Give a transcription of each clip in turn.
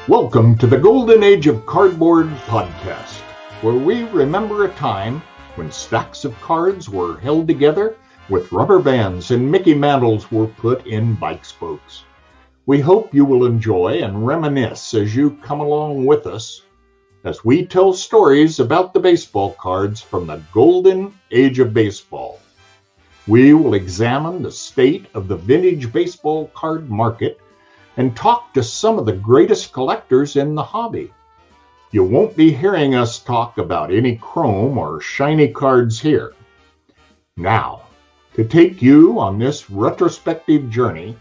Welcome to the Golden Age of Cardboard podcast, where we remember a time when stacks of cards were held together with rubber bands and Mickey Mantles were put in bike spokes. We hope you will enjoy and reminisce as you come along with us as we tell stories about the baseball cards from the Golden Age of Baseball. We will examine the state of the vintage baseball card market and talk to some of the greatest collectors in the hobby. You won't be hearing us talk about any chrome or shiny cards here. Now, to take you on this retrospective journey,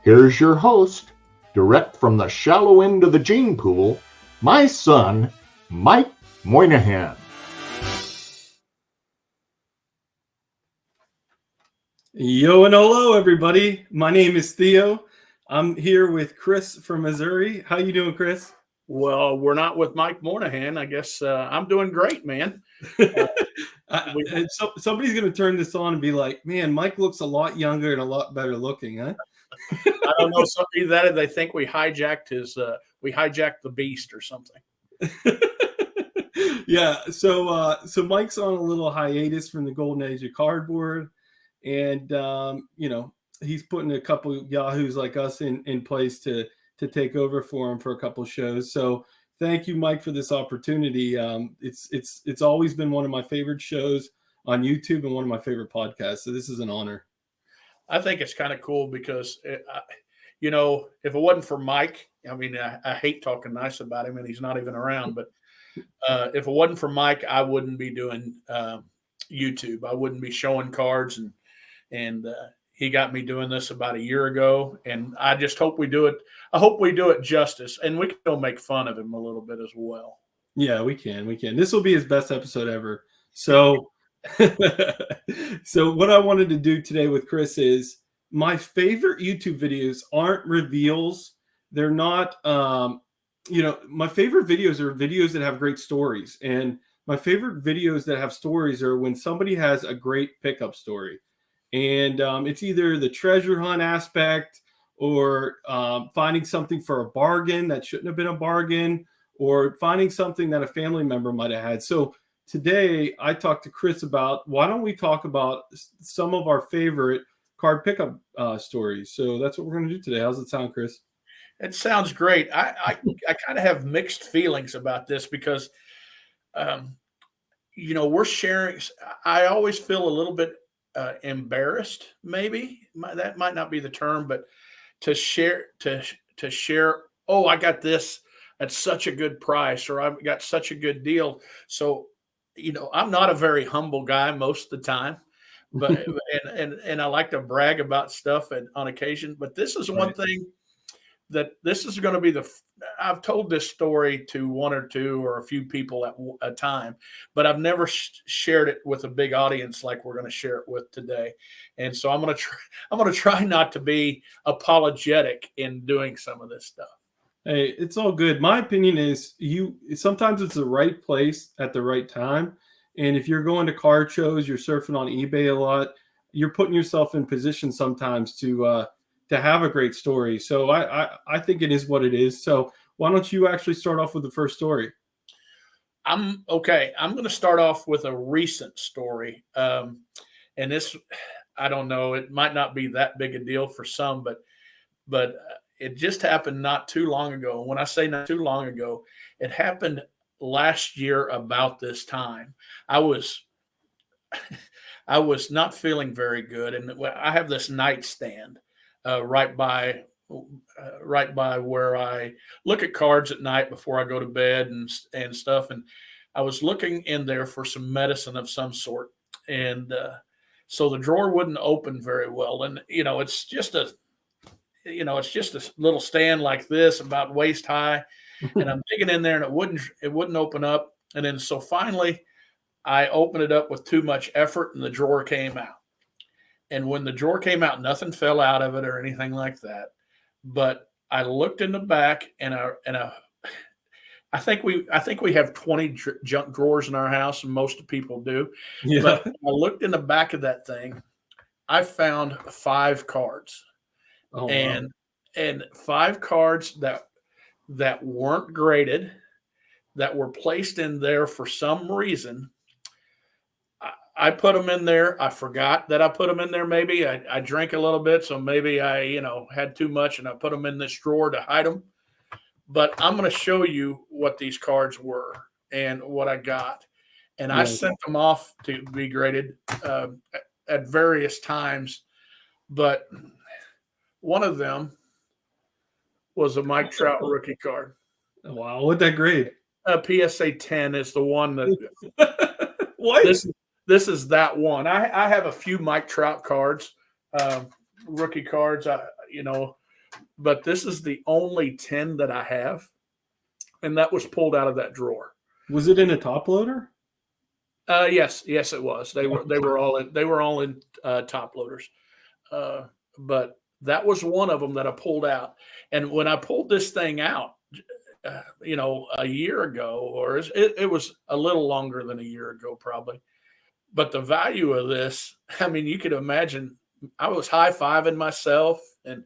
here's your host, direct from the shallow end of the gene pool, my son, Mike Moynihan. Yo and hello, everybody. My name is Theo. I'm here with Chris from Missouri. How you doing, Chris? Well, we're not with Mike Moynihan. I guess I'm doing great, man. Somebody's going to turn this on and be like, man, Mike looks a lot younger and a lot better looking, huh? I don't know. Somebody that they think we hijacked the beast or something. Yeah. So Mike's on a little hiatus from the Golden Age of Cardboard. And, he's putting a couple of yahoos like us in place to take over for him for a couple of shows. So thank you, Mike, for this opportunity. It's always been one of my favorite shows on YouTube and one of my favorite podcasts. So this is an honor. I think it's kind of cool because, if it wasn't for Mike, I mean, I hate talking nice about him and he's not even around, but if it wasn't for Mike, I wouldn't be doing YouTube. I wouldn't be showing cards and he got me doing this about a year ago, and I just hope we do it. I hope we do it justice, and we can still make fun of him a little bit as well. Yeah, we can. This will be his best episode ever. So, so what I wanted to do today with Chris is my favorite YouTube videos aren't reveals. They're not, my favorite videos are videos that have great stories, and my favorite videos that have stories are when somebody has a great pickup story. And it's either the treasure hunt aspect or finding something for a bargain that shouldn't have been a bargain or finding something that a family member might have had. So today I talked to Chris about why don't we talk about some of our favorite card pickup stories. So that's what we're going to do today. How's it sound, Chris? It sounds great. I kind of have mixed feelings about this because, we're sharing. I always feel a little bit embarrassed, maybe that might not be the term, but to share, oh, I got this at such a good price, or I've got such a good deal. So, I'm not a very humble guy most of the time, but and I like to brag about stuff on occasion. But this is one thing that this is going to be I've told this story to one or two or a few people at a time, but I've never shared it with a big audience like we're going to share it with today. And so I'm going to try not to be apologetic in doing some of this stuff. Hey, it's all good. My opinion is sometimes it's the right place at the right time. And if you're going to card shows, you're surfing on eBay a lot, you're putting yourself in position sometimes to have a great story. So I think it is what it is. So why don't you actually start off with the first story? I'm going to start off with a recent story. And this, I don't know, it might not be that big a deal for some, but it just happened not too long ago. When I say not too long ago, it happened last year about this time. I was not feeling very good. And I have this nightstand right by where I look at cards at night before I go to bed and stuff. And I was looking in there for some medicine of some sort. And so the drawer wouldn't open very well. And, it's just a little stand like this about waist high. And I'm digging in there and it wouldn't open up. And then so finally I opened it up with too much effort and the drawer came out. And when the drawer came out, nothing fell out of it or anything like that. But I looked in the back, and I think we have 20 junk drawers in our house, and most people do. Yeah. But I looked in the back of that thing. I found 5 cards, and 5 cards that that weren't graded, that were placed in there for some reason. I put them in there. I forgot that I put them in there. Maybe I drank a little bit, so maybe I had too much, and I put them in this drawer to hide them. But I'm going to show you what these cards were and what I got. And I sent them off to be graded at various times. But one of them was a Mike Trout rookie card. Wow, what'd that grade? PSA 10 is the one that. What? This is that one. I have a few Mike Trout cards, rookie cards, but this is the only 10 that I have, and that was pulled out of that drawer. Was it in a top loader? Yes, it was. They were all in top loaders, but that was one of them that I pulled out. And when I pulled this thing out, a year ago, or it was a little longer than a year ago, probably. But the value of this, I mean, you could imagine. I was high-fiving myself and,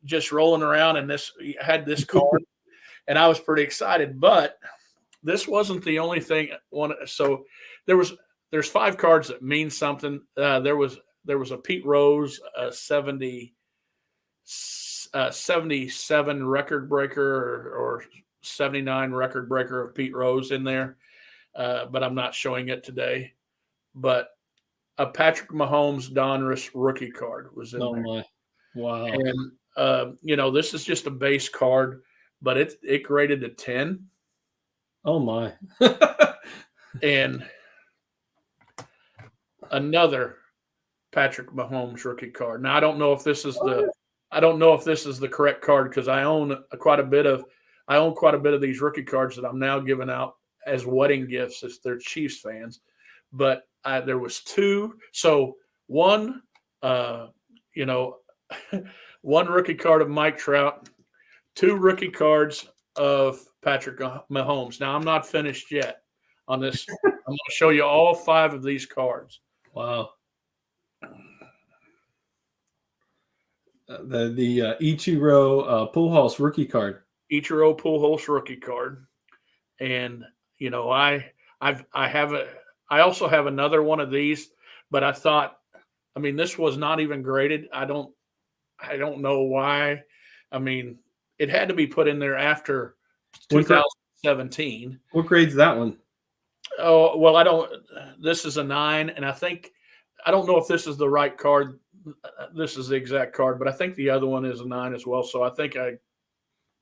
just rolling around, and had this card, and I was pretty excited. But this wasn't the only thing. So there's 5 cards that mean something. There was a Pete Rose, 77 record breaker or 79 record breaker of Pete Rose in there, but I'm not showing it today. But a Patrick Mahomes Donruss rookie card was in there. My. Wow. And, this is just a base card, but it graded a 10. Oh, my. And another Patrick Mahomes rookie card. Now, I don't know if this is the correct card, because I own quite a bit of these rookie cards that I'm now giving out as wedding gifts as they're Chiefs fans. But there was 2. So one, one rookie card of Mike Trout, 2 rookie cards of Patrick Mahomes. Now, I'm not finished yet on this. I'm going to show you all 5 of these cards. Wow. The Ichiro Pujols rookie card. Ichiro Pujols rookie card, and I also have another one of these, but I thought, I mean, this was not even graded. I don't know why. I mean, it had to be put in there after 2017. What grade's that one? Oh, well, this is a 9, and I don't know if this is the right card. This is the exact card, but I think the other one is a 9 as well. So I think I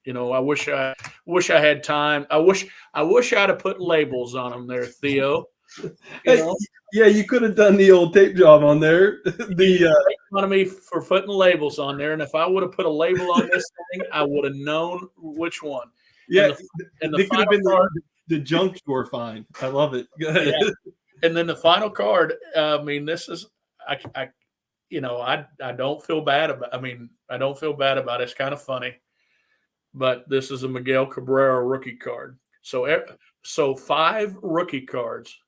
wish I had time. I wish I'd have put labels on them there, Theo. Yeah, you could have done the old tape job on there. The economy for putting labels on there, and if I would have put a label on this thing, I would have known which one. Yeah, and the could have been the junk drawer find. I love it. Go ahead. Yeah. And then the final card. I mean, this is I don't feel bad about. I don't feel bad about it. It's kind of funny, but this is a Miguel Cabrera rookie card. So 5 rookie cards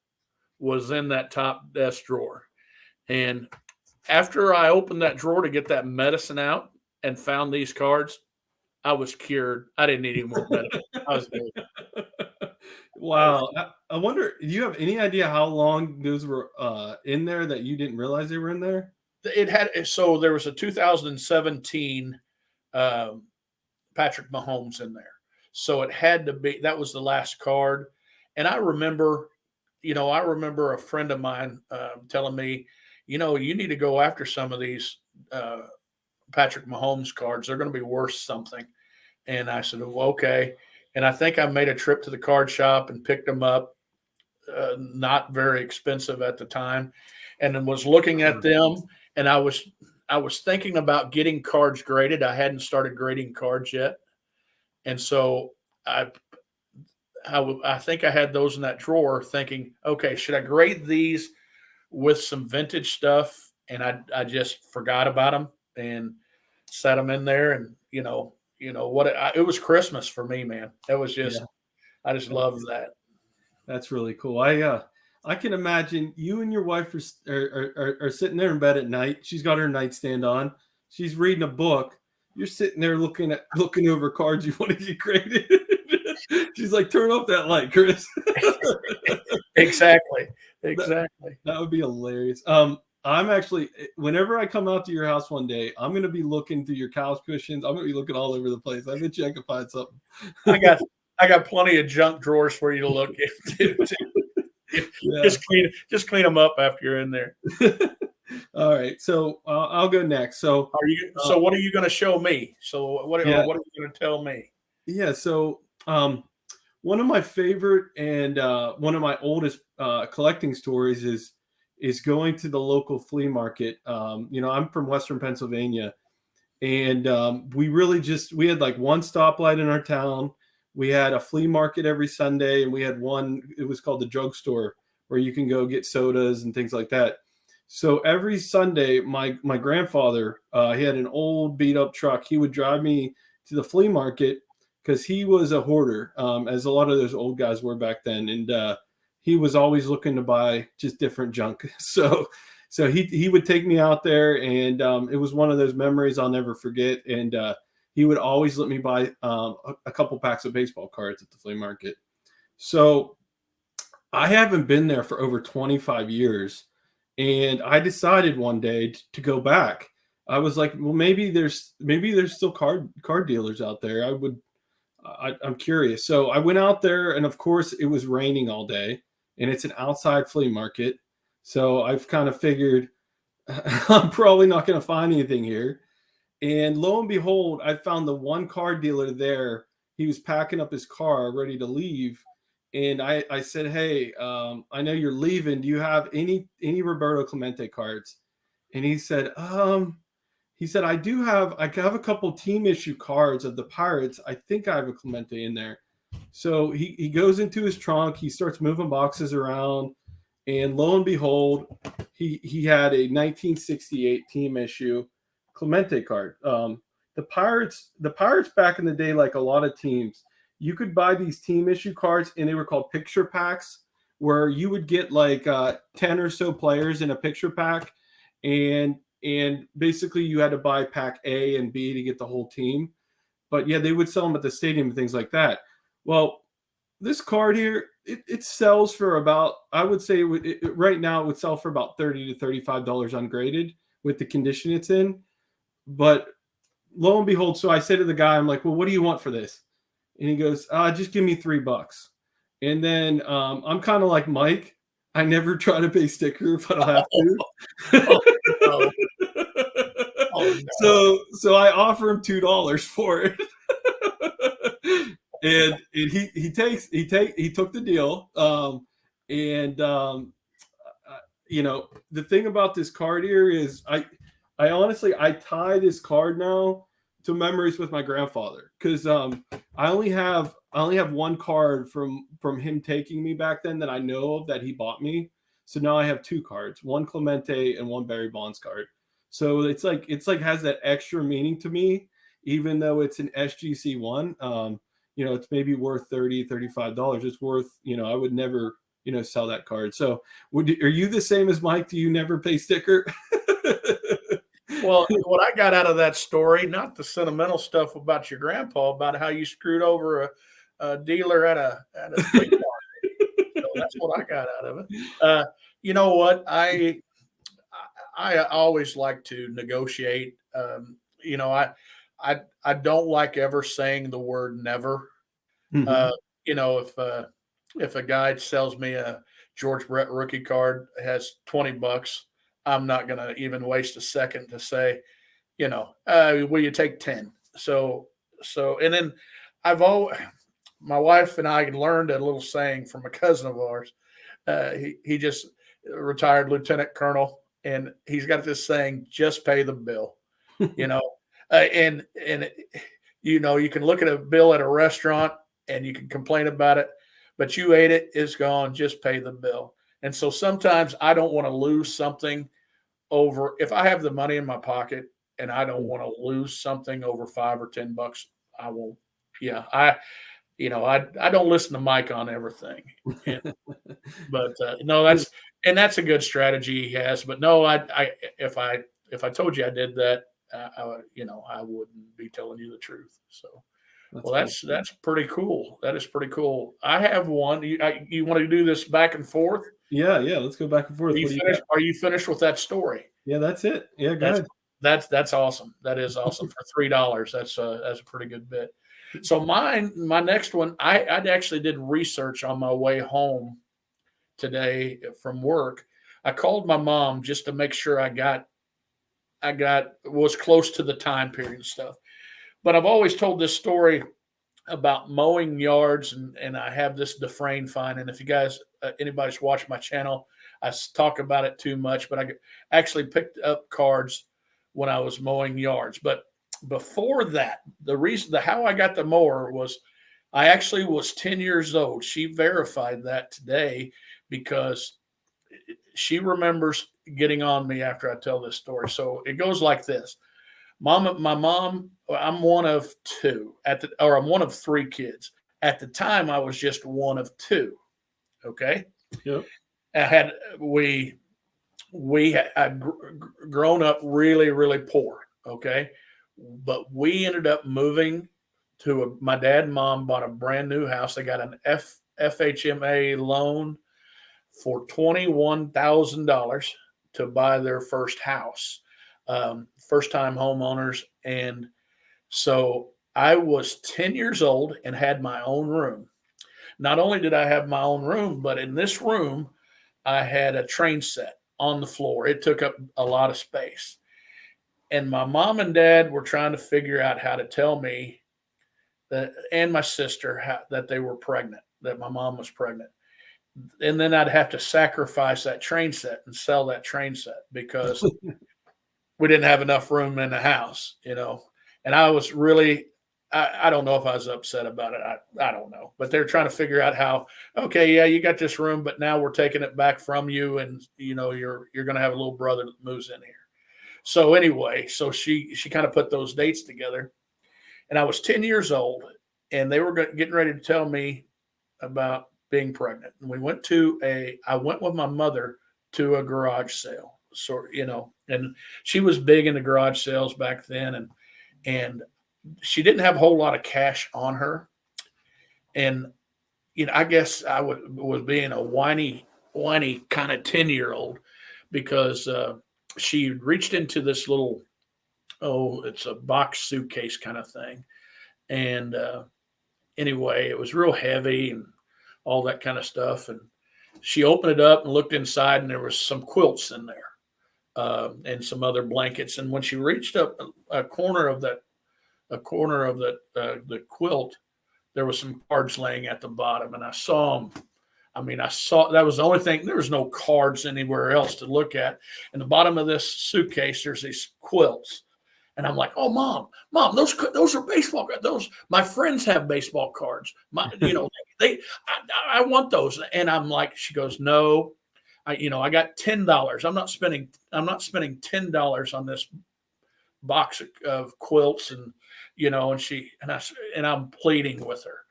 was in that top desk drawer. And after I opened that drawer to get that medicine out and found these cards, I was cured. I didn't need any more medicine. I was good. Wow. I wonder, do you have any idea how long those were in there that you didn't realize they were in there? So there was a 2017 Patrick Mahomes in there. So it had to be, that was the last card. And I remember a friend of mine telling me, you need to go after some of these Patrick Mahomes cards. They're going to be worth something. And I said, well, okay. And I think I made a trip to the card shop and picked them up, not very expensive at the time, and then was looking at them. And I was thinking about getting cards graded. I hadn't started grading cards yet. And so I think I had those in that drawer thinking, okay, should I grade these with some vintage stuff? And I just forgot about them and set them in there. And, it was Christmas for me, man. It was just, I just loved that. That's really cool. I can imagine you and your wife are sitting there in bed at night. She's got her nightstand on. She's reading a book. you're sitting there looking over cards you want to get graded. She's like, turn off that light, Chris. Exactly. That would be hilarious. I'm actually, whenever I come out to your house one day, I'm going to be looking through your couch cushions. I'm going to be looking all over the place. I bet you I can find something. I got plenty of junk drawers for you to look into. Yeah. Just clean them up after you're in there. All right, so I'll go next. So what are you going to show me? So what are you going to tell me? Yeah, so one of my favorite and one of my oldest collecting stories is going to the local flea market. I'm from Western Pennsylvania, and we had like one stoplight in our town. We had a flea market every Sunday, and we had one, it was called the drugstore, where you can go get sodas and things like that. So every Sunday, my grandfather, he had an old beat up truck. He would drive me to the flea market because he was a hoarder, as a lot of those old guys were back then. And he was always looking to buy just different junk. So he would take me out there, and it was one of those memories I'll never forget. And he would always let me buy a couple packs of baseball cards at the flea market. So I haven't been there for over 25 years. And I decided one day to go back. I was like, well, maybe there's still card dealers out there. I'm curious. So I went out there, and of course it was raining all day, and it's an outside flea market. So I've kind of figured I'm probably not going to find anything here. And lo and behold, I found the one car dealer there. He was packing up his car, ready to leave. And I said, hey, I know you're leaving. Do you have any Roberto Clemente cards? And he said, I have a couple team issue cards of the Pirates. I think I have a Clemente in there. So he goes into his trunk. He starts moving boxes around. And lo and behold, he had a 1968 team issue Clemente card. The Pirates back in the day, like a lot of teams, you could buy these team issue cards, and they were called picture packs, where you would get like 10 or so players in a picture pack, and basically you had to buy pack A and B to get the whole team. But yeah, they would sell them at the stadium and things like that. Well, this card here, it sells for about, I would say right now it would sell for about $30 to $35 ungraded with the condition it's in. But lo and behold, so I say to the guy, I'm like, well, what do you want for this? And he goes, just give me $3. And then I'm kind of like Mike. I never try to pay sticker if I don't have to. Oh, no. So I offer him $2 for it. and he took the deal. The thing about this card here is I honestly tie this card now to memories with my grandfather, because I only have one card from him taking me back then that I know of that he bought me. So now I have two cards, one Clemente and one Barry Bonds card. So it's like has that extra meaning to me, even though it's an SGC one. It's maybe worth $30, $35. It's worth, I would never, sell that card. So are you the same as Mike? Do you never pay sticker? Well, what I got out of that story, not the sentimental stuff about your grandpa, about how you screwed over a dealer at a flea market. So that's what I got out of it. You know what? I always like to negotiate. I don't like ever saying the word never. Mm-hmm. If a guy sells me a George Brett rookie card, it has $20. I'm not going to even waste a second to say, will you take 10? So, and then my wife and I learned a little saying from a cousin of ours. He just retired lieutenant colonel, and he's got this saying, just pay the bill, and you can look at a bill at a restaurant and you can complain about it, but you ate it, it's gone, just pay the bill. And so sometimes I don't want to lose something over, if I have the money in my pocket and I don't want to lose something over $5 or $10, I won't. Yeah. I don't listen to Mike on everything, but no, that's a good strategy he has. But no, if I told you I did that, I wouldn't be telling you the truth. So, That's cool. that's pretty cool. That is pretty cool. I have one. You want to do this back and forth? Yeah. Let's go back and forth. What do you got? Are you finished with that story? Yeah, that's it. Yeah, go That's ahead. that's awesome. That is awesome for $3. That's a pretty good bit. So my next one, I actually did research on my way home today from work. I called my mom just to make sure I was close to the time period and stuff. But I've always told this story about mowing yards, and I have this Dufresne fine. And if you guys, anybody's watched my channel, I talk about it too much, but I actually picked up cards when I was mowing yards. But before that, how I got the mower was I actually was 10 years old. She verified that today because she remembers getting on me after I tell this story. So it goes like this. My mom, I'm one of two I'm one of three kids. At the time, I was just one of two. Okay. Yep. We had grown up really, really poor. Okay. But we ended up moving my dad and mom bought a brand new house. They got an FHMA loan for $21,000 to buy their first house. First time homeowners. And so I was 10 years old and had my own room. Not only did I have my own room, but in this room, I had a train set on the floor. It took up a lot of space. And my mom and dad were trying to figure out how to tell me and my sister that they were pregnant, that my mom was pregnant. And then I'd have to sacrifice that train set and sell that train set because we didn't have enough room in the house, And I was really, I don't know if I was upset about it. I don't know. But they're trying to figure out how, okay, yeah, you got this room, but now we're taking it back from you. And, you're going to have a little brother that moves in here. So anyway, she kind of put those dates together. And I was 10 years old, and they were getting ready to tell me about being pregnant. And I went with my mother to a garage sale. So, and she was big into garage sales back then. And she didn't have a whole lot of cash on her. And, I guess I was being a whiny kind of 10-year-old because she reached into this little, it's a box suitcase kind of thing. And anyway, it was real heavy and all that kind of stuff. And she opened it up and looked inside, and there was some quilts in there and some other blankets. And when she reached up a corner of the quilt, there was some cards laying at the bottom, and I saw them. That was the only thing. There was no cards anywhere else to look at. In the bottom of this suitcase, there's these quilts. And I'm like, oh, mom, those are baseball cards. My friends have baseball cards. I want those. And I'm like, she goes, no, I got $10. I'm not spending $10 on this box of quilts. And, and I'm pleading with her,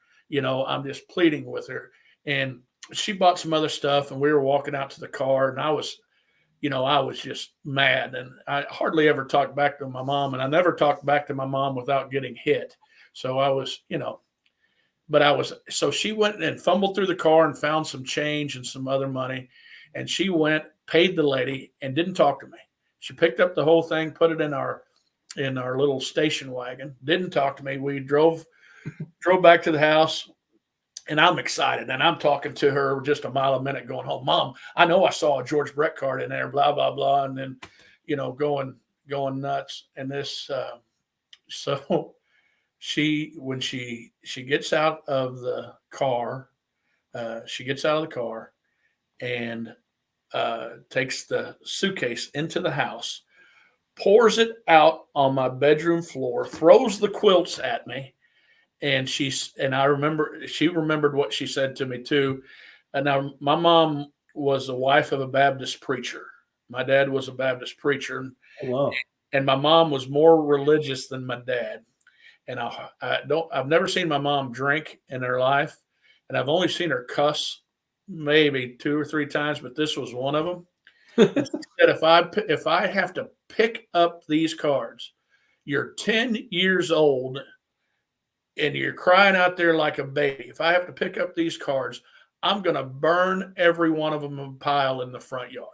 I'm just pleading with her. And she bought some other stuff, and we were walking out to the car, and I was just mad, and I hardly ever talked back to my mom, and I never talked back to my mom without getting hit. So I was, so she went and fumbled through the car and found some change and some other money. And she went, paid the lady, and didn't talk to me. She picked up the whole thing, put it in our little station wagon, didn't talk to me. We drove back to the house. And I'm excited, and I'm talking to her just a mile a minute going home. Mom, I know I saw a George Brett card in there, blah, blah, blah. And then, going nuts. And this, so when she gets out of the car, and takes the suitcase into the house, pours it out on my bedroom floor, throws the quilts at me. And I remember she remembered what she said to me too. And now my mom was the wife of a Baptist preacher. My dad was a Baptist preacher. Oh, wow. And my mom was more religious than my dad. And I've never seen my mom drink in her life. And I've only seen her cuss maybe 2 or 3 times, but this was one of them. And she said, if I have to pick up these cards, you're 10 years old and you're crying out there like a baby. If I have to pick up these cards, I'm going to burn every one of them in a pile in the front yard.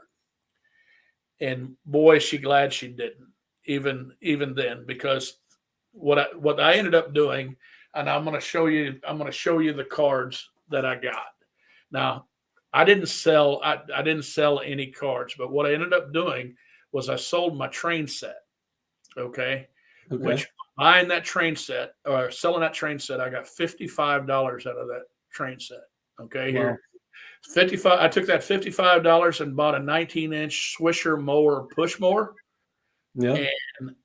And boy, is she glad she didn't, even then, because what I ended up doing, and I'm going to show you the cards that I got. Now, I didn't sell any cards, but what I ended up doing was I sold my train set. Okay. Which buying that train set or selling that train set, I got $55 out of that train set. Okay. Wow. Here, 55. I took that $55 and bought a 19-inch Swisher mower push mower. Yeah. And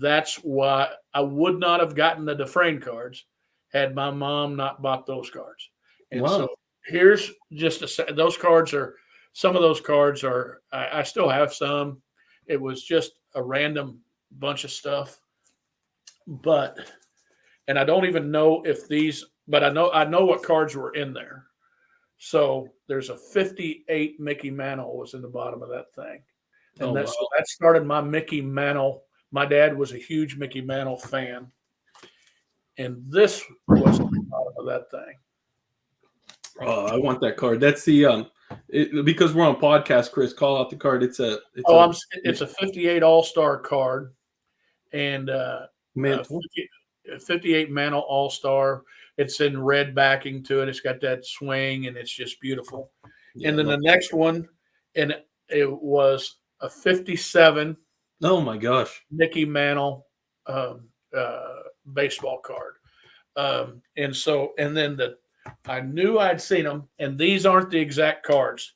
that's why I would not have gotten the Dufresne cards had my mom not bought those cards. And so here's just those cards are, some of those cards are, I still have some. It was just a random bunch of stuff. And I don't even know if these, but I know what cards were in there. So there's a 58 Mickey Mantle was in the bottom of that thing. And so that started my Mickey Mantle. My dad was a huge Mickey Mantle fan. And this was the bottom of that thing. Oh, I want that card. That's the because we're on podcast, Chris, call out the card. It's a 58 All-Star card. And Mantle. 58 Mantle All-Star. It's in red backing to it. It's got that swing, and it's just beautiful. Yeah, and then the next one, and it was a 57. Oh my gosh, Mickey Mantle baseball card. And then I knew I'd seen them, and these aren't the exact cards,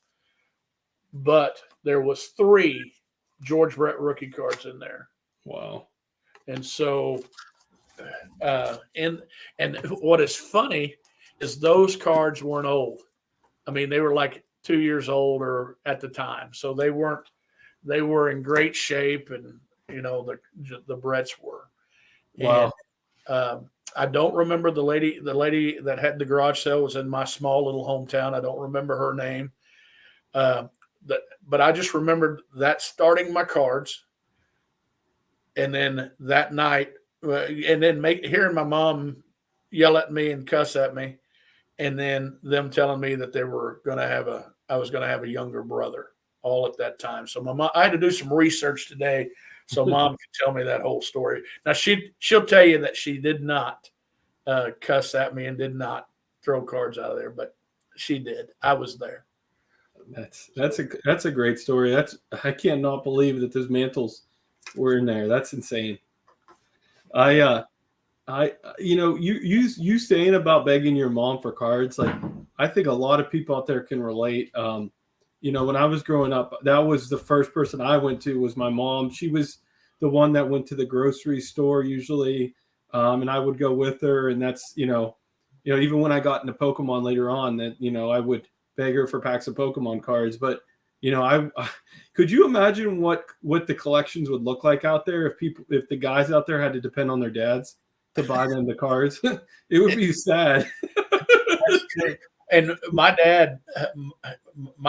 but there was 3 George Brett rookie cards in there. Wow. And so, and what is funny is those cards weren't old. I mean, they were like 2 years old or at the time. So they were in great shape, and, you know, the Bretts were. Wow. And, I don't remember the lady that had the garage sale was in my small little hometown. I don't remember her name. But I just remembered that starting my cards. And then that night, and then hearing my mom yell at me and cuss at me, and then them telling me that I was going to have a younger brother all at that time. So my mom, I had to do some research today so mom could tell me that whole story. Now she'll tell you that she did not cuss at me and did not throw cards out of there, but she did. I was there. That's a great story. I cannot believe that those Mantles were in there. That's insane. You saying about begging your mom for cards, like, I think a lot of people out there can relate. When I was growing up, that was the first person I went to was my mom. She was the one that went to the grocery store usually. And I would go with her. And that's, even when I got into Pokemon later on, that, I would beg her for packs of Pokemon cards. But, I could you imagine what the collections would look like out there if the guys out there had to depend on their dads to buy them the cards? It would be sad. And my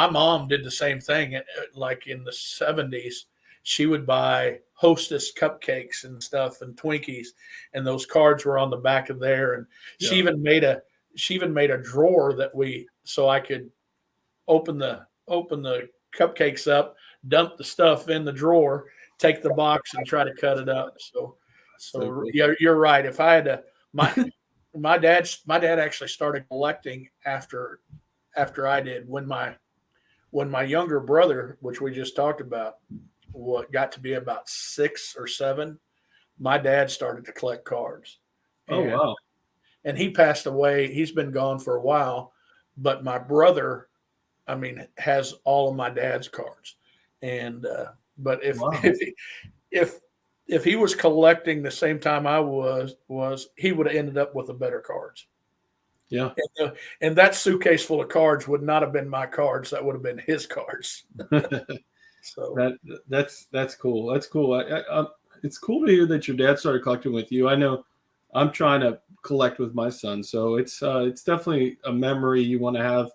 mom did the same thing. Like in the 70s, she would buy Hostess cupcakes and stuff and Twinkies, and those cards were on the back of there. And she even made a drawer so I could open the cupcakes up, dump the stuff in the drawer, take the box and try to cut it up. So you're right. If I had to, my dad actually started collecting after I did. When my younger brother, which we just talked about, got to be about 6 or 7, my dad started to collect cards. Wow. And he passed away. He's been gone for a while, but my brother, has all of my dad's cards. And but if he was collecting the same time I was he would have ended up with the better cards. Yeah. And that suitcase full of cards would not have been my cards. That would have been his cards. So that's cool. That's cool. It's cool to hear that your dad started collecting with you. I know I'm trying to collect with my son, so it's definitely a memory you want to have.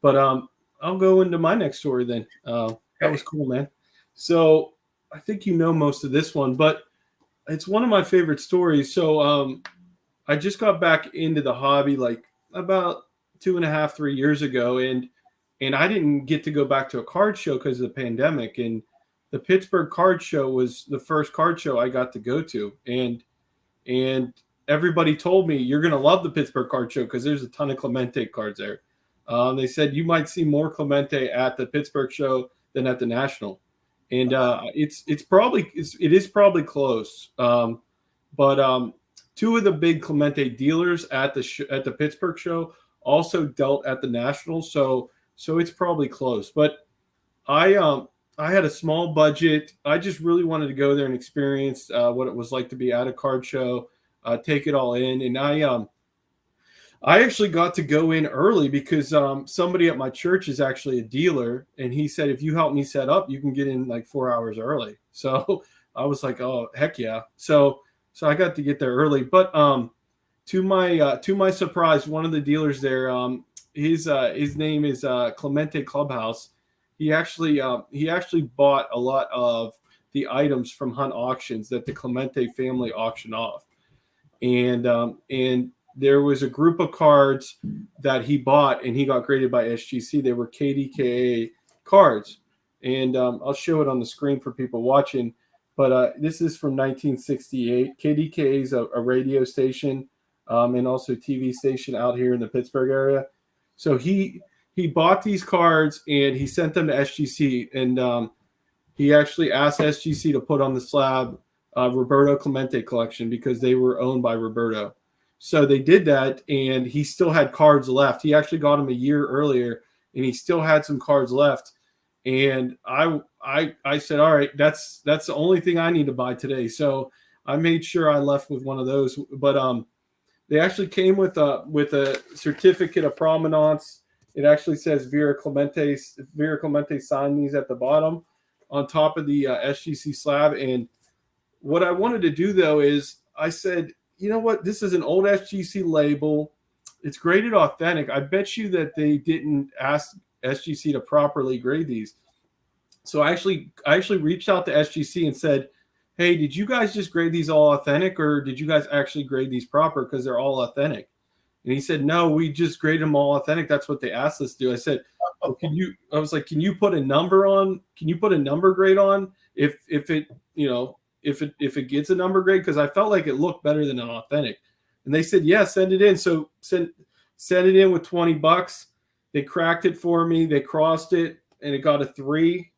But I'll go into my next story then. That was cool, man. So I think most of this one, but it's one of my favorite stories. So I just got back into the hobby like about 2.5, 3 years ago, and I didn't get to go back to a card show because of the pandemic. And the Pittsburgh card show was the first card show I got to go to, and everybody told me you're going to love the Pittsburgh card show because there's a ton of Clemente cards there. They said you might see more Clemente at the Pittsburgh show than at the National, and it is probably close. But two of the big Clemente dealers at the Pittsburgh show also dealt at the National, so it's probably close. But I had a small budget. I just really wanted to go there and experience what it was like to be at a card show, take it all in. And I actually got to go in early because somebody at my church is actually a dealer, and he said if you help me set up, you can get in like 4 hours early. So I was like, oh heck yeah! So I got to get there early. But to my surprise, one of the dealers there, his name is Clemente Clubhouse. He actually bought a lot of the items from Hunt Auctions that the Clemente family auctioned off, and there was a group of cards that he bought and he got graded by SGC. They were KDKA cards, and I'll show it on the screen for people watching. But this is from 1968. KDKA is a radio station and also TV station out here in the Pittsburgh area. So he bought these cards and he sent them to SGC, and he actually asked SGC to put on the slab Roberto Clemente collection because they were owned by Roberto. So they did that, and he still had cards left. He actually got them a year earlier, and he still had some cards left. And I said, all right, that's the only thing I need to buy today. So I made sure I left with one of those. But they actually came with a certificate of provenance. It actually says Vera Clemente signed these at the bottom on top of the SGC slab. And what I wanted to do, though, is I said, you know what? This is an old SGC label. It's graded authentic. I bet you that they didn't ask SGC to properly grade these. So I actually reached out to SGC and said, hey, did you guys just grade these all authentic, or did you guys actually grade these proper because they're all authentic? And he said, no, we just graded them all authentic. That's what they asked us to do. I said, well, can you put a number on? Can you put a number grade on if it gets a number grade? Because I felt like it looked better than an authentic. And they said, yeah, send it in. So send it in with $20. They cracked it for me. They crossed it, and it got a 3.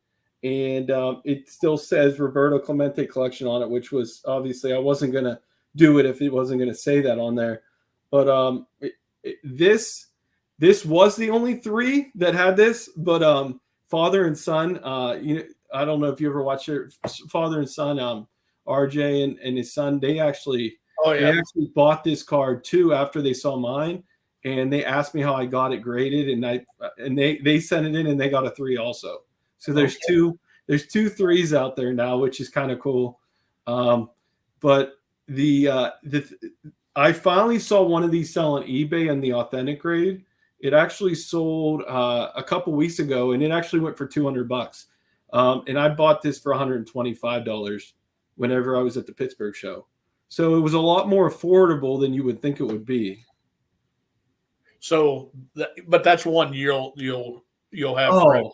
And it still says Roberto Clemente collection on it, which was obviously I wasn't going to do it if it wasn't going to say that on there. But this was the only 3 that had this. But father and son, I don't know if you ever watched your father and son, RJ and his son, they actually bought this card too after they saw mine, and they asked me how I got it graded, and they sent it in and they got a 3 also. So there's two 3s out there now, which is kind of cool. But I finally saw one of these sell on eBay in the authentic grade. It actually sold a couple weeks ago, and it actually went for $200. And I bought this for $125 whenever I was at the Pittsburgh show. So it was a lot more affordable than you would think it would be. So, but that's one you'll have.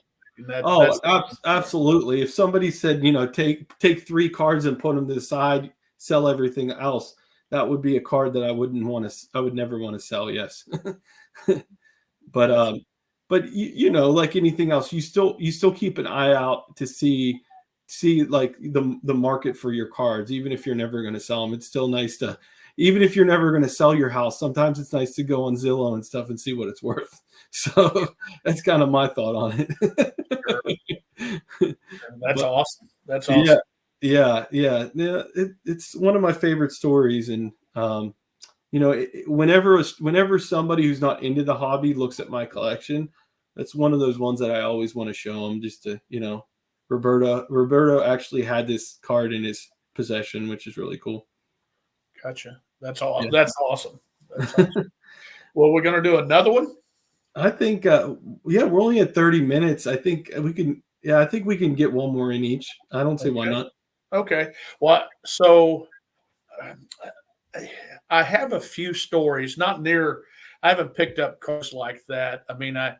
Absolutely. If somebody said, take 3 cards and put them to the side, sell everything else, that would be a card that I would never want to sell. Yes. But like anything else, you still keep an eye out to see like the market for your cards, even if you're never going to sell them. It's still nice to, even if you're never going to sell your house, sometimes it's nice to go on Zillow and stuff and see what it's worth. So that's kind of my thought on it. That's awesome. That's awesome. Yeah. It's one of my favorite stories. And, whenever somebody who's not into the hobby looks at my collection, that's one of those ones that I always want to show them, just to, Roberto actually had this card in his possession, which is really cool. Gotcha. That's all. Yeah. That's awesome. Well, we're going to do another one. I think, we're only at 30 minutes. I think we can get one more in each. I don't see why not. Okay. Well, so I have a few stories, not near. I haven't picked up cards like that. I mean, I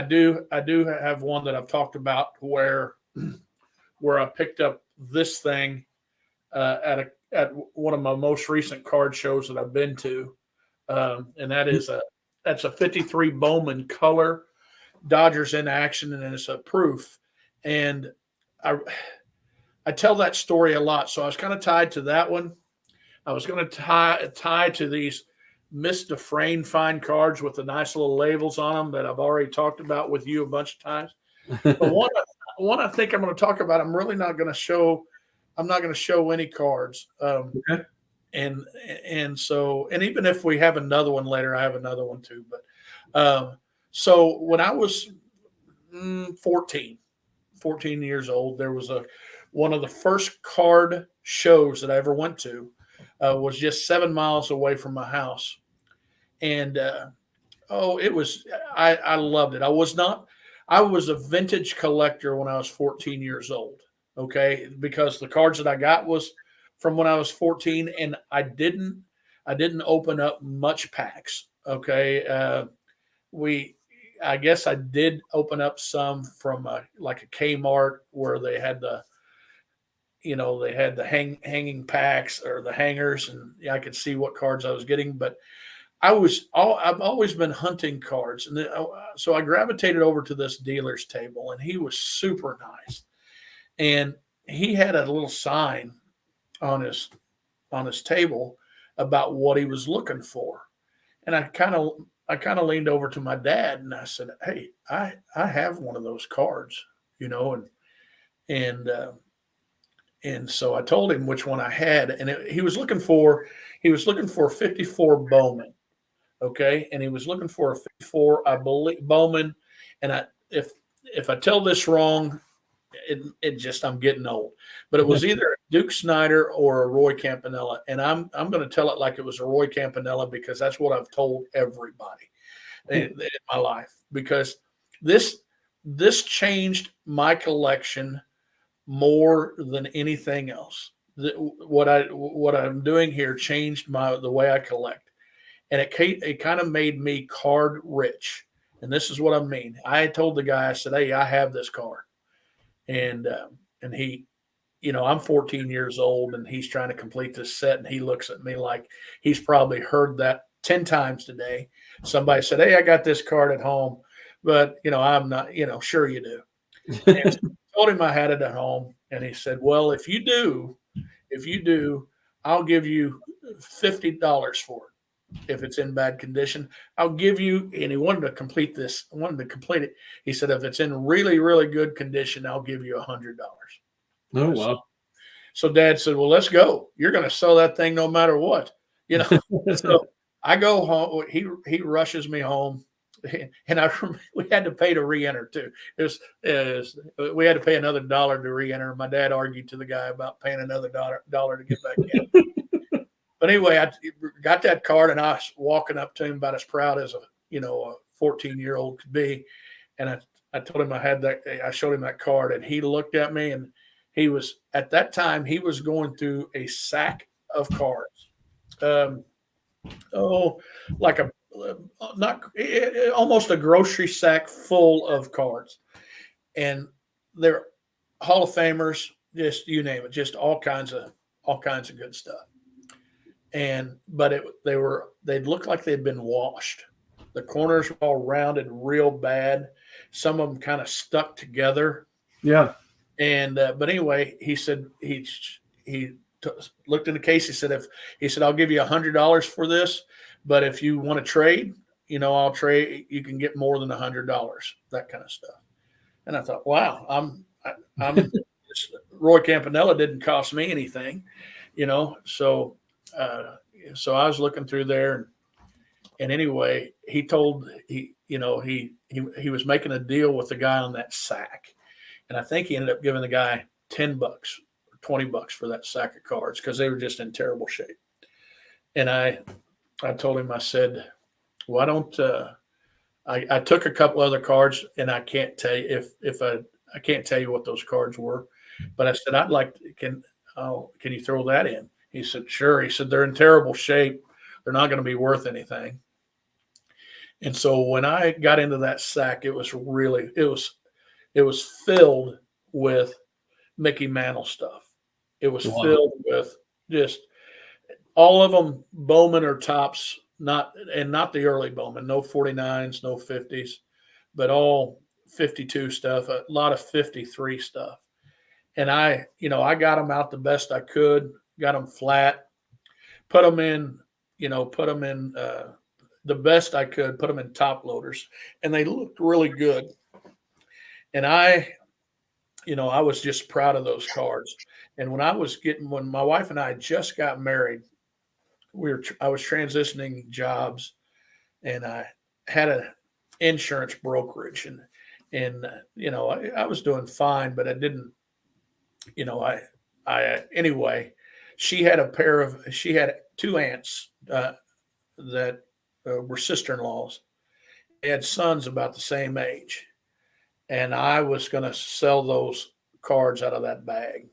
do have one that I've talked about where I picked up this thing at one of my most recent card shows that I've been to, and that's a 53 Bowman color Dodgers in action, and it's a proof. And I I tell that story a lot, so I was kind of tied to that one. I was going to tie to these Miss Dufresne fine cards with the nice little labels on them that I've already talked about with you a bunch of times. But one I think I'm going to talk about, I'm really not going to show. I'm not going to show any cards. Okay. And even if we have another one later, I have another one too. But so when I was 14 years old, there was one of the first card shows that I ever went to was just 7 miles away from my house. And it was, I loved it. I was a vintage collector when I was 14 years old. Okay. Because the cards that I got was from when I was 14, and I didn't open up much packs. Okay. I guess I did open up some from like a Kmart where they had the hanging packs or the hangers, and I could see what cards I was getting. But I've always been hunting cards, and so I gravitated over to this dealer's table, and he was super nice, and he had a little sign on his table about what he was looking for, and I kind of leaned over to my dad and I said, "Hey, I have one of those cards, and so I told him which one I had, and he was looking for 54 Bowman, okay, and he was looking for a 54, I believe, Bowman, and if I tell this wrong, I'm getting old, but it was either a Duke Snyder or a Roy Campanella, and I'm going to tell it like it was a Roy Campanella because that's what I've told everybody in my life, because this changed my collection more than anything else. What I'm doing here changed the way I collect, and it kind of made me card rich. And this is what I mean. I told the guy, I said, "Hey, I have this card," and he, I'm 14 years old, and he's trying to complete this set, and he looks at me like he's probably heard that 10 times today. Somebody said, "Hey, I got this card at home," but I'm not. Sure you do. And so I told him I had it at home, and he said, "Well, if you do, I'll give you $50 for it. If it's in bad condition, I'll give you." And he wanted to complete this. Wanted to complete it. He said, "If it's in really, really good condition, I'll give you $100." Oh, wow. So Dad said, "Well, let's go. You're going to sell that thing no matter what." So I go home. He rushes me home. And we had to pay to re-enter too. We had to pay another $1 to re-enter. My dad argued to the guy about paying another dollar to get back in. But anyway, I got that card, and I was walking up to him about as proud as a 14-year-old could be. And I told him I had that. I showed him that card, and he looked at me, and at that time he was going through a sack of cards. Like almost a grocery sack full of cards, and they're Hall of Famers, just you name it, just all kinds of good stuff. But they'd look like they'd been washed. The corners were all rounded real bad. Some of them kind of stuck together. Yeah. And but anyway, he said he looked in the case. He said, "I'll give you $100 for this, but if you want to trade, I'll trade. You can get more than $100, that kind of stuff." And I thought, wow, I'm Roy Campanella didn't cost me anything, So I was looking through there, and anyway, he was making a deal with the guy on that sack, and I think he ended up giving the guy $10 or $20 for that sack of cards because they were just in terrible shape. And I told him, I said, "Why don't I took a couple other cards, and I can't tell you I can't tell you what those cards were, but I said, I'd like can you throw that in?" He said, sure. He said, they're in terrible shape. They're not going to be worth anything. And so when I got into that sack, it was filled with Mickey Mantle stuff. It was filled with just all of them Bowman or tops, not the early Bowman, no 49s, no 50s, but all 52 stuff, a lot of 53 stuff. And I got them out the best I could, got them flat, put them in the best I could, put them in top loaders, and they looked really good. And I was just proud of those cards. And when my wife and I just got married, I was transitioning jobs, and I had an insurance brokerage, and I was doing fine, but I didn't, anyway, she had two aunts that were sister-in-laws. They had sons about the same age, and I was going to sell those cards out of that bag.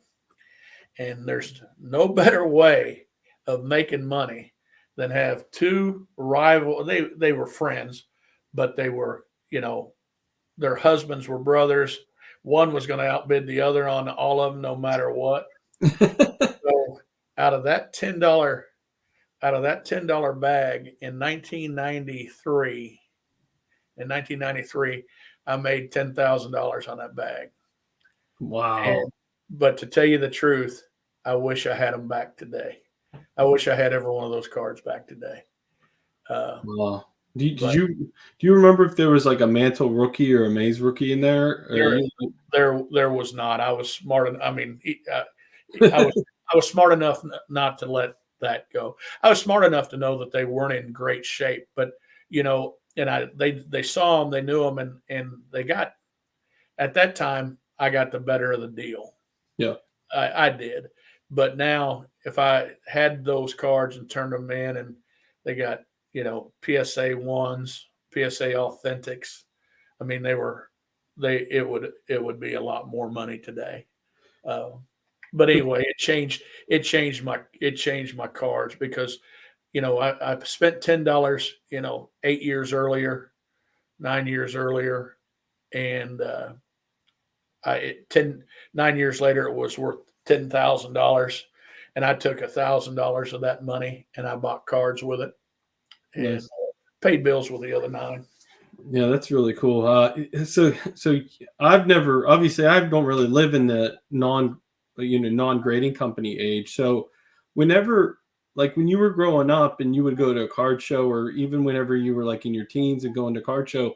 And there's no better way of making money than have two rival. They were friends, but they were, their husbands were brothers. One was going to outbid the other on all of them, no matter what. So out of that $10 bag in 1993, I made $10,000 on that bag. Wow. But to tell you the truth, I wish I had them back today. I wish I had every one of those cards back today. Wow. Do you remember if there was like a Mantle rookie or a Mays rookie in there? There was not. I was smart. I was smart enough not to let that go. I was smart enough to know that they weren't in great shape, but they saw them, they knew them, and they got, at that time, I got the better of the deal. Yeah, I did. But now, if I had those cards and turned them in, and they got PSA ones, PSA authentics, I mean, it would be a lot more money today. But anyway, it changed my cards, because I spent $10 8 years earlier, 9 years earlier, and 9 years later it was worth $10,000, and I took $1,000 of that money and I bought cards with it, and paid bills with the other 9. Yeah, that's really cool. So I don't really live in the non-grading company age. So when you were growing up and you would go to a card show, or even whenever you were like in your teens and going to card show,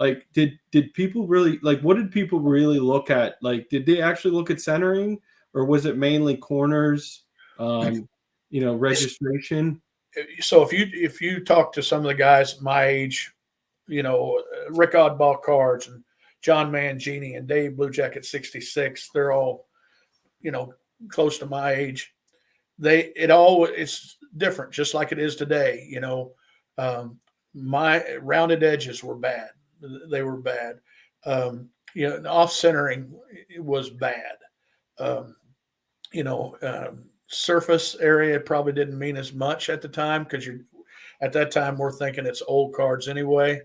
like did people really, like, what did people really look at? Like, did they actually look at centering, or was it mainly corners, registration? So if you talk to some of the guys my age, Rick Oddball Cards and John Mangini and Dave Blue Jacket 66, they're all, close to my age. It's different, just like it is today. My rounded edges were bad. They were bad. Off centering was bad. Surface area probably didn't mean as much at the time, because at that time we're thinking it's old cards anyway.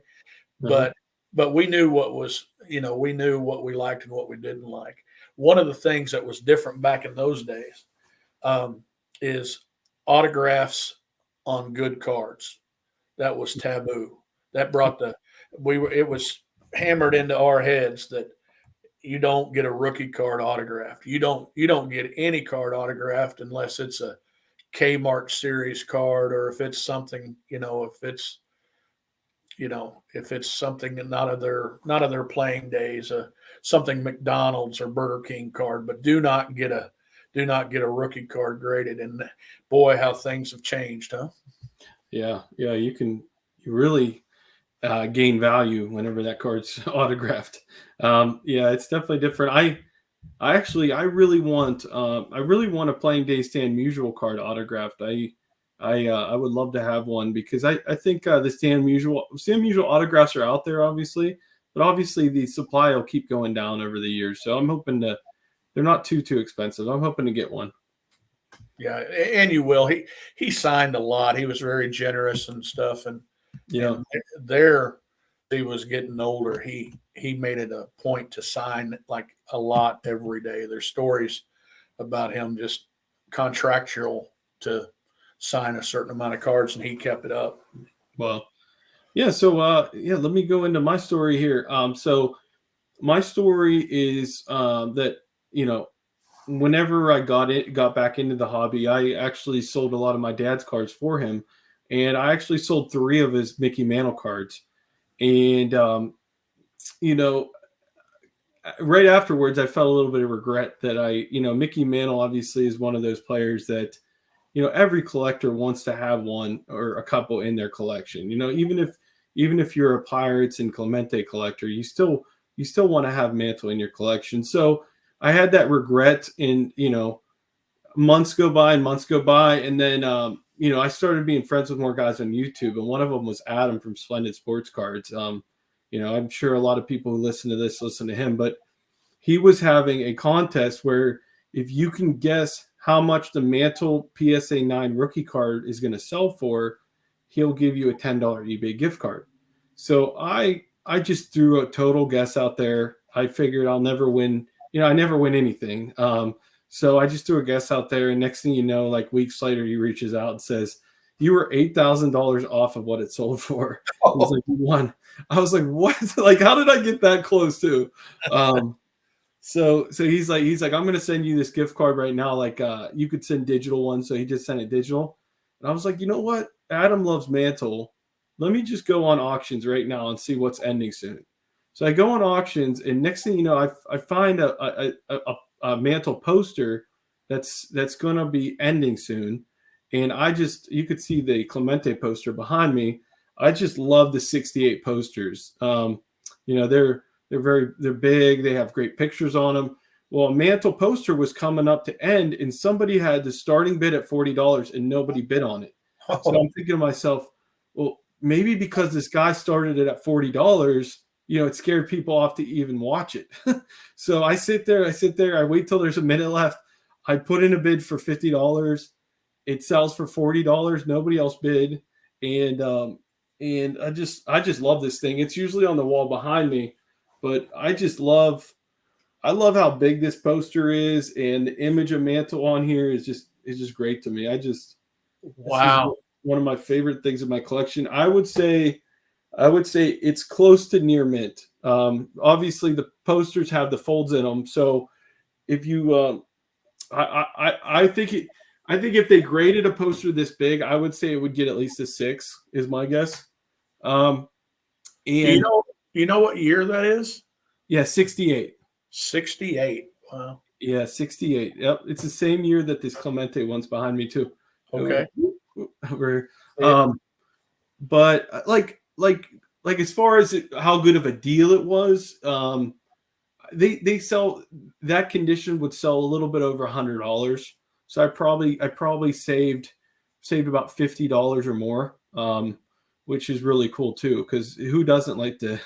But we knew we knew what we liked and what we didn't like. One of the things that was different back in those days is autographs on good cards. That was taboo. That brought it was hammered into our heads that you don't get a rookie card autographed. You don't get any card autographed unless it's a Kmart series card, or if it's something, if it's something not of their playing days, something McDonald's or Burger King card. But do not get a rookie card graded. And boy, how things have changed, huh? Yeah, you really gain value whenever that card's autographed. It's definitely different. I really want a playing day Stan Musial card autographed. I would love to have one, because I think the Stan Musial autographs are out there, obviously, but obviously the supply will keep going down over the years. So I'm hoping they're not too expensive. I'm hoping to get one. Yeah, and you will. He signed a lot. He was very generous and stuff. And there he was getting older. He made it a point to sign like a lot every day. There's stories about him just contractual to sign a certain amount of cards, and he kept it up. Well, yeah. So let me go into my story here. So my story is that whenever I got back into the hobby, I actually sold a lot of my dad's cards for him, and I actually sold 3 of his Mickey Mantle cards. And right afterwards, I felt a little bit of regret that Mickey Mantle obviously is one of those players that every collector wants to have one or a couple in their collection. Even if you're a Pirates and Clemente collector, you still want to have Mantle in your collection. So I had that regret, and months go by, and then I started being friends with more guys on YouTube, and one of them was Adam from Splendid Sports Cards. I'm sure a lot of people who listen to this listen to him, but he was having a contest where if you can guess how much the Mantle PSA 9 rookie card is going to sell for, he'll give you a $10 eBay gift card. So I just threw a total guess out there. I figured I'll never win. I never win anything. So I just threw a guess out there, and next thing you know, like weeks later, he reaches out and says, "You were $8,000 off of what it sold for." Oh. He's like, "You won." I was like, "What? Like, how did I get that close too?" So he's like, "I'm gonna send you this gift card right now. Like, you could send digital ones." So he just sent it digital, and I was like, "You know what? Adam loves Mantle. Let me just go on auctions right now and see what's ending soon." So I go on auctions, and next thing you know, I find a Mantle poster that's going to be ending soon, and you could see the Clemente poster behind me. I just love the 68 posters. They're big. They have great pictures on them. Well, a Mantle poster was coming up to end, and somebody had the starting bid at $40, and nobody bid on it. So I'm thinking to myself, well, maybe because this guy started it at $40, it scared people off to even watch it. So I sit there, I wait till there's a minute left. I put in a bid for $50. It sells for $40. Nobody else bid. And I just love this thing. It's usually on the wall behind me, but I love how big this poster is, and the image of Mantle on here is just great to me. Wow. One of my favorite things in my collection. I would say it's close to near mint. Obviously, the posters have the folds in them, so if you, I think if they graded a poster this big, I would say it would get at least a 6, is my guess. And you know what year that is? Yeah, 68. 68. Wow. Yeah, 68. Yep, it's the same year that this Clemente one's behind me too. Okay. But like as far as how good of a deal it was, they sell that condition would sell a little bit over $100. So I probably saved about $50 or more, which is really cool too, because who doesn't like to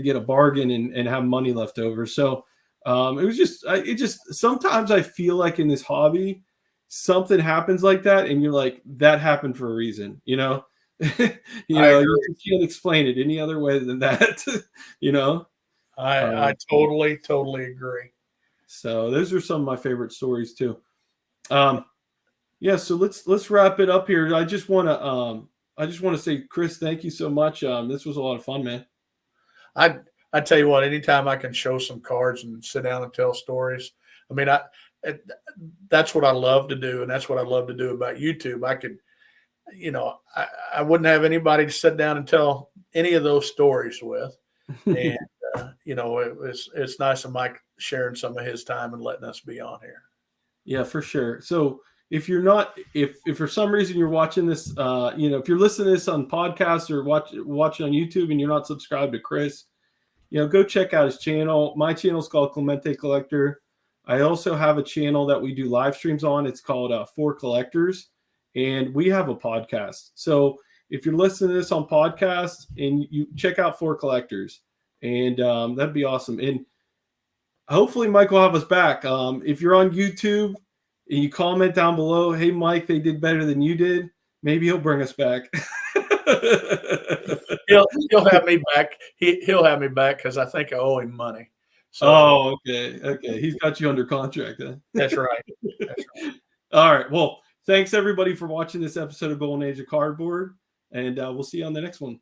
get a bargain and have money left over? So it just sometimes I feel like in this hobby something happens like that, and you're like, that happened for a reason, you can't explain it any other way than that. I totally agree. So those are some of my favorite stories too. So let's wrap it up here. I just want to say, Chris, thank you so much. This was a lot of fun, man. I tell you what, anytime I can show some cards and sit down and tell stories, I mean, that's what I love to do, and that's what I love to do about YouTube. I could, I wouldn't have anybody to sit down and tell any of those stories with, and it's nice of Mike sharing some of his time and letting us be on here. Yeah, for sure. So if for some reason you're watching this, if you're listening to this on podcast or watching on YouTube and you're not subscribed to Chris, go check out his channel. My channel is called Clemente Collector. I also have a channel that we do live streams on. It's called For Collectors, and we have a podcast. So if you're listening to this on podcast, and you check out For Collectors, and that'd be awesome. And hopefully Mike will have us back. If you're on YouTube, and you comment down below, hey, Mike, they did better than you did, maybe he'll bring us back. He'll have me back. He'll have me back because I think I owe him money. So, oh, okay. He's got you under contract then. That's right. That's right. All right. Well, thanks everybody for watching this episode of Golden Age of Cardboard, and we'll see you on the next one.